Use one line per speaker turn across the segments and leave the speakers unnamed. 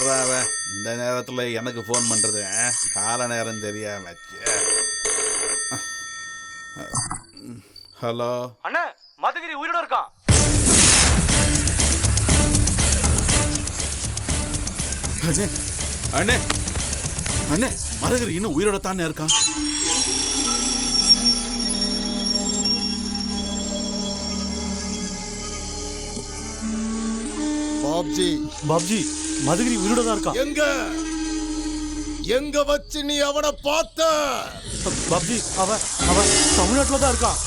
யாரா அவன் இந்த நேரத்தில் எனக்கு ஃபோன் பண்ணுறது? கால நேரம் தெரியாம. ஹலோ
அண்ணா, மதகிரி உயிரோட இருக்கான்.
அண்ணே அண்ணே அண்ணே, மதகிரி இன்னும் உயிரோட தானே இருக்கான்.
பாப்ஜி மதகிரி உயிரோட தான் இருக்கான்.
எங்க வச்சு நீ அவனை பார்த்த?
பாப்ஜி அவன் தமிழ்நாட்டில் தான் இருக்கான்.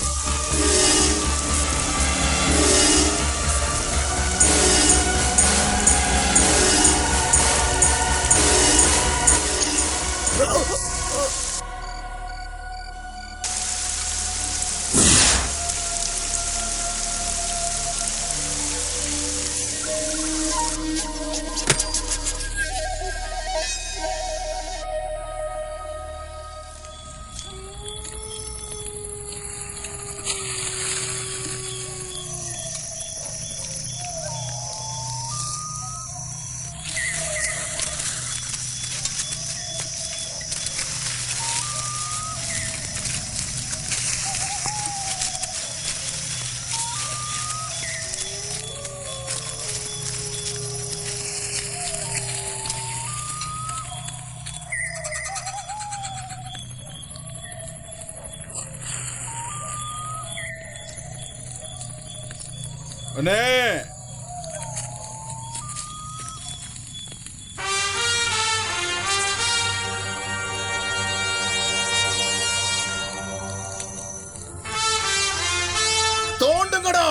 அண்ணே
தோண்டுங்கடா.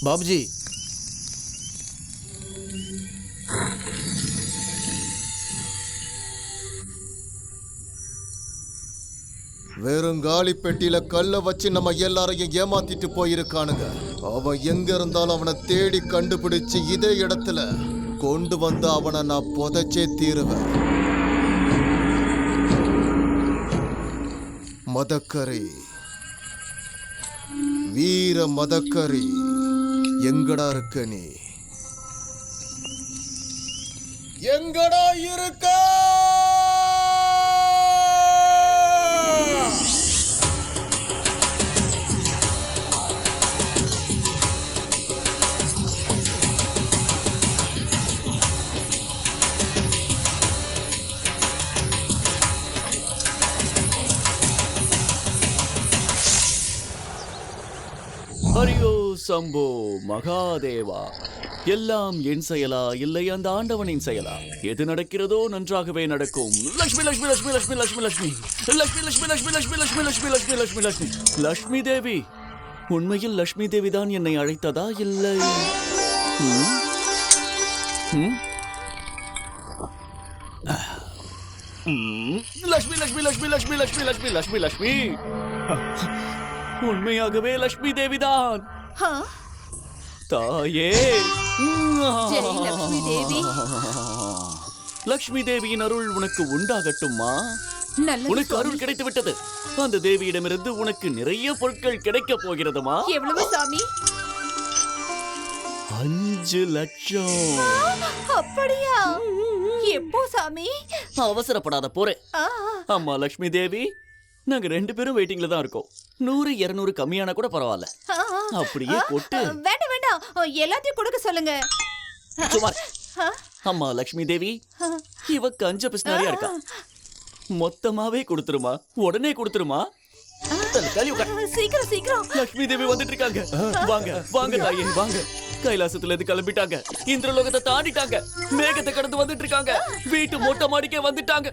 பாப்ஜி
வெறும் காலி பெட்டியில கல்ல வச்சு நம்ம எல்லாரையும் ஏமாத்திட்டு போயிருக்கானுங்க. அவன் எங்க இருந்தாலும் அவனை தேடி கண்டுபிடிச்சு இதே இடத்துல கொண்டு வந்து அவனை நான் புதைச்சே தீருவேன். மதக்கரி, வீர மதக்கரி, எங்கடா இருக்க நீ? எங்கடா இருக்க?
ஹரியோ சம்போ மகாதேவா. எல்லாம் என் செயலா இல்லை அந்த ஆண்டவனின் செயலா? எது நடக்கிறதோ நன்றாகவே நடக்கும். லட்சுமி லட்சுமி லட்சுமி லட்சுமி லட்சுமி லட்சுமி லட்சுமி லட்சுமி லட்சுமி லட்சுமி லட்சுமி லட்சுமி லட்சுமி லட்சுமி லட்சுமி லட்சுமி தேவி. உண்மையில் லட்சுமி தேவி தான் என்னை அழைத்ததா இல்லை? லட்சுமி லட்சுமி லட்சுமி லட்சுமி லட்சுமி லட்சுமி லட்சுமி லட்சுமி உண்மையாகவே லட்சுமி தேவிதான். தாயே
லட்சுமி தேவி.
லட்சுமி தேவியின் அருள் உனக்கு உண்டாகட்டும்மா. உனக்கு அருள் கிடைத்து விட்டது. அந்த தேவியிடமிருந்து உனக்கு நிறைய பொருட்கள் கிடைக்க போகிறதுமா.
எவ்வளவு சாமி?
5 லட்சம்.
அப்படியா? எப்போ சாமி?
அவசரப்படாத போறேன். அம்மா லட்சுமி தேவி, நாங்க 2 பேரும் வெயிட்டிங்ல தான் இருக்கோம். 100 200 கம்மியான கூட பரவாயில்ல. அப்படியே கொட்டு.
வேண்டாம் வேண்டாம், எல்லாத்தையும் கொடுக்க சொல்லுங்க.
சுமார். அம்மா லட்சுமி தேவி, இவ கஞ்ச பிஸ்னாரியா இருக்கா. மொத்தமாவே கொடுத்துருமா, உடனே கொடுத்துருமா.
சீக்கிரம் சீக்கிரம்.
லட்சுமி தேவி வந்துட்டு இருக்காங்க. வாங்க வாங்க தாயே வாங்க. கைலாசத்துல இருந்து கிளம்பிட்டாங்க. இந்திரலோகத்தை தாண்டிட்டாங்க. மேகத்தை கடந்து வந்துட்டு இருக்காங்க. வீட்டு மொட்டை மாடிக்கே வந்துட்டாங்க.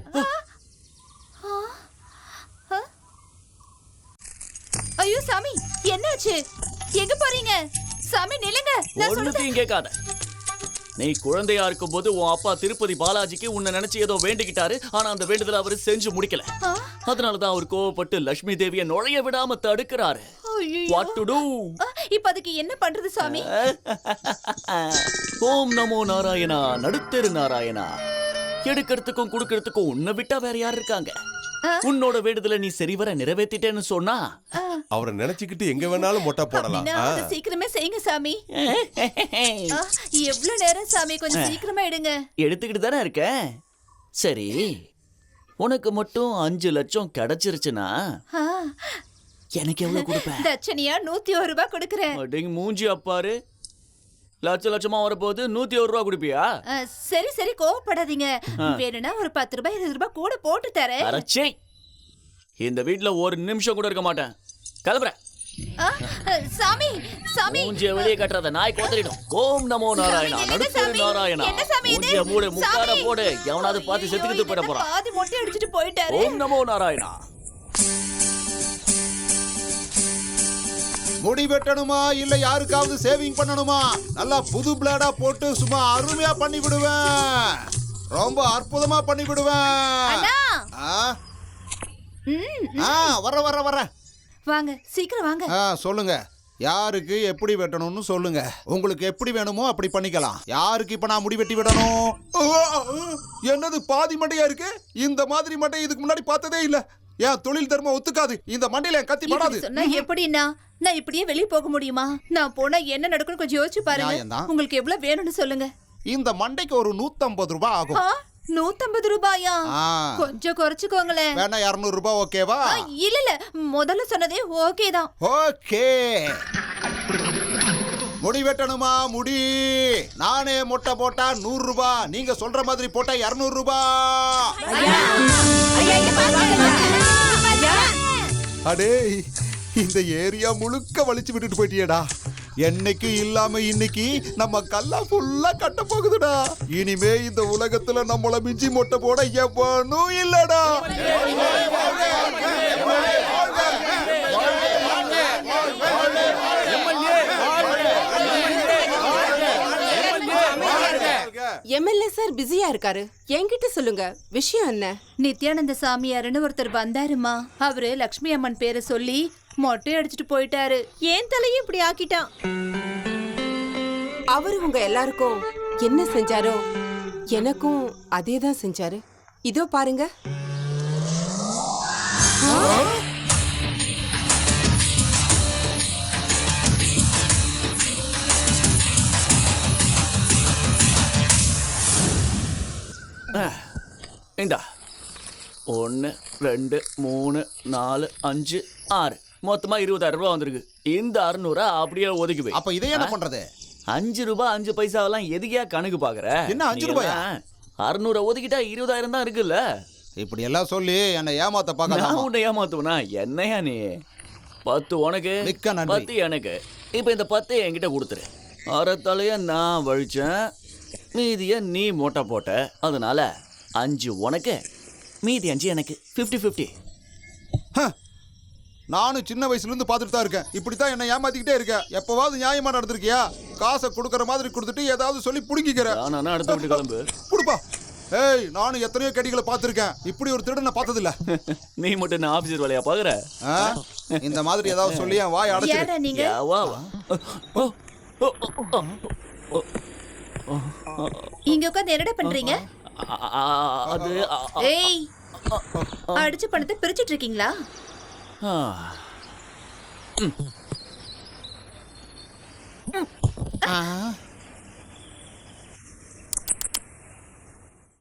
ஐயோ சாமி, என்னாச்சு? எங்க போறீங்க? சாமி நில்லுங்க.
ஒண்ணுத்தையும் கேட்காத. நீ குழந்தையா இருக்கும் போது உன் அப்பா திருப்பதி பாலாஜிக்கு உன்னை நினைச்சு ஏதோ வேண்டிக்கிட்டாரு. ஆனா அந்த வேண்டுதலை அவரு செஞ்சு முடிக்கல. அதனாலதான் அவர் கோவப்பட்டு லட்சுமி தேவியை நுழைய விடாம தடுக்கிறாரு. What to do?
இப்ப அதுக்கு என்ன பண்றது சாமி?
ஓம் நமோ நாராயணா, நடுத்தெரு நாராயணா. எடுக்கிறதுக்கும் குடுக்கிறதுக்கும் உன்னை விட்டா வேற யார் இருக்காங்க? உன்னோட வேண்டுதலை நீ சரிவர நிறைவேத்திட்டேன்னு சொன்னா
அவரை நினைச்சுக்கிட்டு எங்க வேணாலும் மொட்டை போடலாம்.
அப்படின்னா அதை சீக்கிரமே செய்யுங்க சாமி. எவ்வளவு நேரம் சாமி, கொஞ்சம் சீக்கிரமா எடுங்க.
எடுத்துக்கிட்டு தானே இருக்க. சரி, உனக்கு மட்டும் 5 லட்சம் கிடைச்சிருச்சுன்னா
ஆ,
எனக்கு எவ்வளவு கொடுப்ப?
தட்சணையா 101 ரூபாய் கொடுக்கறேன்.
அடேங்க மூஞ்சி அப்பாரு, லட்சமா வரப்போகுது, 101 ரூபா கொடுப்பியா?
சரி சரி, கோவப்படாதீங்க. வேணும்னா ஒரு 10 ரூபாய் 20 ரூபாய் கூட போட்டு தரேன்.
அரச்சே, இந்த வீட்ல ஒரு நிமிஷம் கூட இருக்க மாட்டேன். கிளம்புறேன்.
ஆ, சாமி சாமி,
மூஞ்சிய வெளியே கட்டுறத நாய் கோத்தரிடும். ஓம் நமோ நாராயணா,
சாமி,
நடுத்தரு
சாமி,
நாராயணா.
என்ன சாமி இது?
மூஞ்சிய மூடு, முக்கார
சாமி.
போடு, எவனாவது பார்த்து செத்துக்கிட்டு போயிட போறான்.
பாதி மொட்டை அடிச்சிட்டு போயிட்டாரு.
ஓம் நமோ நாராயணா.
முடி வெட்டணுமா இல்ல யாருக்காவது சேவிங் பண்ணணுமா? நல்லா புது பிளேடா போட்டு சும்மா அருமையா பண்ணி விடுவேன். ரொம்ப அற்புதமா பண்ணி விடுவேன்.
அண்ணா.
வர வர வர.
வாங்க, சீக்கிரம் வாங்க.
சொல்லுங்க, யாருக்கு எப்படி வெட்டணும்னு சொல்லுங்க. உங்களுக்கு எப்படி வேணுமோ அப்படி பண்ணிக்கலாம். யாருக்கு இப்ப நான் முடி வெட்டி விடணும்? என்னது பாதி மண்டையா இருக்கு? இந்த மாதிரி மண்டை இதுக்கு முன்னாடி பார்த்ததே இல்ல. ஏன் தொழில் தர்மம் ஒத்துக்காது. இந்த மண்டையில என் கத்தி படாது.
இப்படி சொன்னா எப்படின்னா, நான் இப்படியே வெளிய போக முடியுமா? நான் போனா என்ன நடக்கும்னு கொஞ்சம் யோசிச்சு பாருங்க.
நியாயம்தான்.
உங்களுக்கு எவ்வளவு வேணும்னு சொல்லுங்க.
இந்த மண்டைக்கு ஒரு 150 ரூபாய் ஆகும்.
150 ரூபாயா? கொஞ்சம் குறைச்சுக்கோங்களேன்.
வேணா 200 ரூபாய் ஓகேவா?
இல்ல இல்ல, முதல்ல சொன்னதே ஓகே தான்.
ஓகே. முடி வெட்டணுமா? முடி நானே மொட்டை போட்டா 100 ரூபாய். நீங்க சொல்ற மாதிரி போட்டா 200 ரூபாய். அடே, இந்த ஏரியா முழுக்க வலிச்சு விட்டுட்டு போயிட்டியடா. என்னைக்கு இல்லாம இன்னைக்கு நம்ம கல்லா ஃபுல்லா கட்ட போகுதுடா. இனிமே இந்த உலகத்துல நம்மள மிஞ்சி மொட்டை போட எவனும் இல்லடா.
எம்எல்ஏ சார் பிஸியா இருக்காரு. என்கிட்ட சொல்லுங்க, விஷயம் என்ன?
நித்யானந்த சாமியாருன்னு ஒருத்தர் வந்தாருமா. அவரு லக்ஷ்மி அம்மன் பேரை சொல்லி மொட்டை அடிச்சிட்டு போயிட்டாரு. ஏன் தலையும் இப்படி ஆக்கிட்டான்.
அவரு உங்க எல்லாருக்கும் என்ன செஞ்சாரோ எனக்கும் அதே தான் செஞ்சாரு. இதோ பாருங்க.
இந்தா 1 2 3 4 5 6 மொத்தமா 20,000 ரூபாய் வந்திருக்கு. இந்த 600 அப்படியே ஒதுக்கி போய்.
அப்ப இதை என்ன பண்றது?
5 ரூபாய் 5 பைசாவெல்லாம் எதுக்கே கணக்கு பாக்குற?
என்ன 5 ரூபாயா?
600 ஒதுக்கிட்டா 20,000 தான் இருக்குல்ல.
இப்படி எல்லாம் சொல்லி என்ன ஏமாத்த
நான்
பார்க்கலாம்.
உன்னை ஏமாத்துவனா? என்னையா நீ? 10 உனக்கு,
மிக்க நன்றி.
10 எனக்கு. இப்ப இந்த 10 என்கிட்ட கொடுத்துரு. அறத்தலைய நான் வழிச்சேன், மீதிய நீ மொட்டை போட்ட. அதனால 5 உனக்கு, மீதி 5 எனக்கு. 50-50.
நானும் சின்ன வயசுல இருந்து பார்த்துட்டு தான் இருக்கேன். இப்படித்தான் என்ன ஏமாத்திக்கிட்டே இருக்க. எப்பவாவது நியாயமா நடந்திருக்கியா? காசை கொடுக்கற மாதிரி கொடுத்துட்டு ஏதாவது சொல்லி புடுங்கிக்கிற.
நான் அடுத்த வீட்டு கிளம்பு.
குடுப்பா. ஏய், நானும் எத்தனையோ கடிகளை பார்த்திருக்கேன். இப்படி ஒரு திருடனை பார்த்ததில்ல.
நீ மட்டும் நான் ஆபீசர் வேலையா பாக்குற?
இந்த மாதிரி ஏதாவது சொல்லி என் வாய் அடைச்சிரு.
யாரா நீங்க?
வா வா.
இங்க உட்கார்ந்து என்னடா பண்றீங்க?
அது
ஏய், அடிச்ச பணத்தை பிரிச்சிட்டு இருக்கீங்களா?